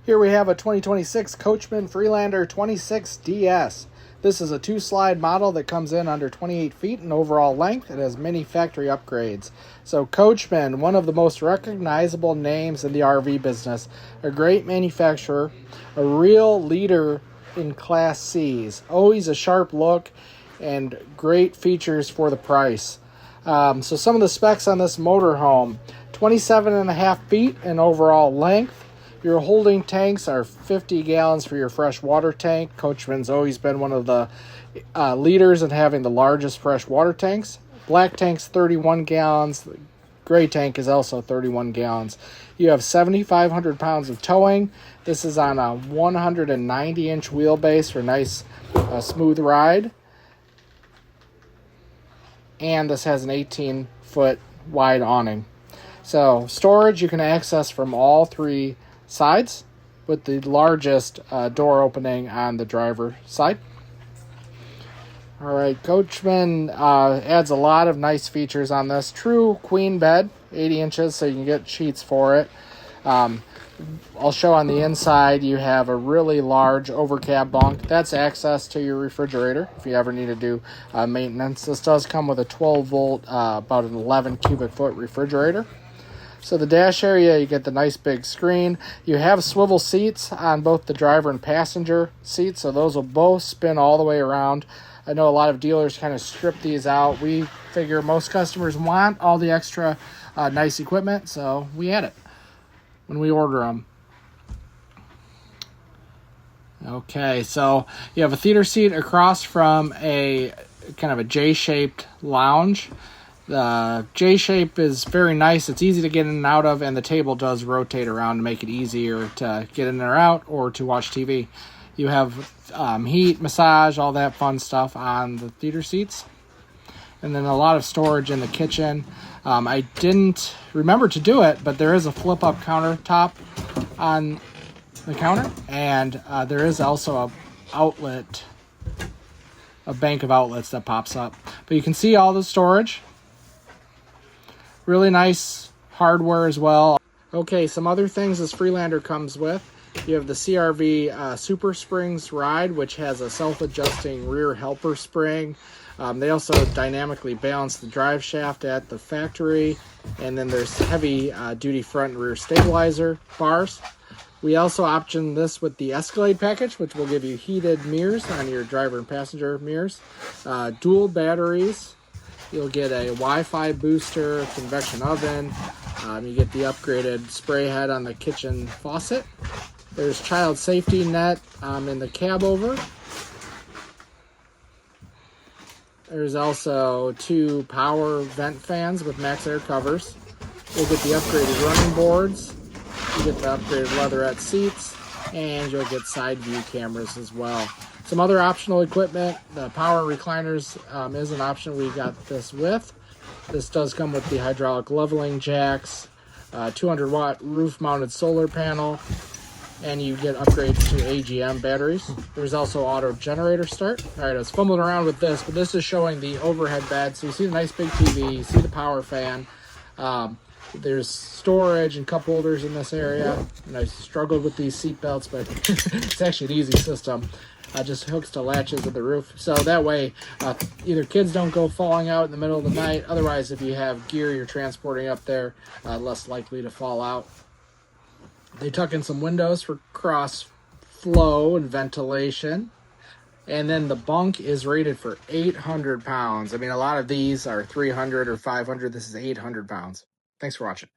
Here we have a 2026 Coachmen Freelander 26DS. This is a 2-slide model that comes in under 28 feet in overall length. It has many factory upgrades. So Coachmen, one of the most recognizable names in the RV business, a great manufacturer, a real leader in Class Cs. Always a sharp look and great features for the price. So some of the specs on this motorhome: 27.5 feet in overall length. Your holding tanks are 50 gallons for your fresh water tank. Coachman's always been one of the leaders in having the largest fresh water tanks. Black tank's 31 gallons. The gray tank is also 31 gallons. You have 7,500 pounds of towing. This is on a 190-inch wheelbase for a nice smooth ride. And this has an 18-foot wide awning. So storage you can access from all three sides, with the largest door opening on the driver's side. All right, Coachmen adds a lot of nice features on this. True queen bed, 80 inches, so you can get sheets for it. I'll show on the inside you have a really large overcab bunk. That's access to your refrigerator if you ever need to do maintenance. This does come with a 12-volt, about an 11 cubic foot refrigerator. So the dash area, you get the nice big screen. You have swivel seats on both the driver and passenger seats, so those will both spin all the way around. I know a lot of dealers kind of strip these out. We figure most customers want all the extra nice equipment, so we add it when we order them. Okay, so you have a theater seat across from a kind of a J-shaped lounge. The J-shape is very nice. It's easy to get in and out of, and the table does rotate around to make it easier to get in or out or to watch TV. You have heat, massage, all that fun stuff on the theater seats. And then a lot of storage in the kitchen. I didn't remember to do it, but there is a flip-up countertop on the counter, and there is also a bank of outlets that pops up. But you can see all the storage. Really nice hardware as well. Okay, some other things this Freelander comes with. You have the CRV Super Springs ride, which has a self-adjusting rear helper spring. They also dynamically balance the drive shaft at the factory. And then there's heavy duty front and rear stabilizer bars. We also option this with the Escalade package, which will give you heated mirrors on your driver and passenger mirrors. Dual batteries. You'll get a Wi-Fi booster, convection oven. You get the upgraded spray head on the kitchen faucet. There's child safety net in the cab over. There's also 2 power vent fans with max air covers. You'll get the upgraded running boards. You get the upgraded leatherette seats, and you'll get side view cameras as well. Some other optional equipment, the power recliners is an option we got this with. This does come with the hydraulic leveling jacks, 200-watt roof-mounted solar panel, and you get upgrades to AGM batteries. There's also auto generator start. All right, I was fumbling around with this, but this is showing the overhead bed. So you see the nice big TV, you see the power fan. There's storage and cup holders in this area. And I struggled with these seat belts, but it's actually an easy system. Just hooks to latches of the roof. So that way, either kids don't go falling out in the middle of the night. Otherwise, if you have gear you're transporting up there, less likely to fall out. They tuck in some windows for cross flow and ventilation. And then the bunk is rated for 800 pounds. I mean, a lot of these are 300 or 500. This is 800 pounds. Thanks for watching.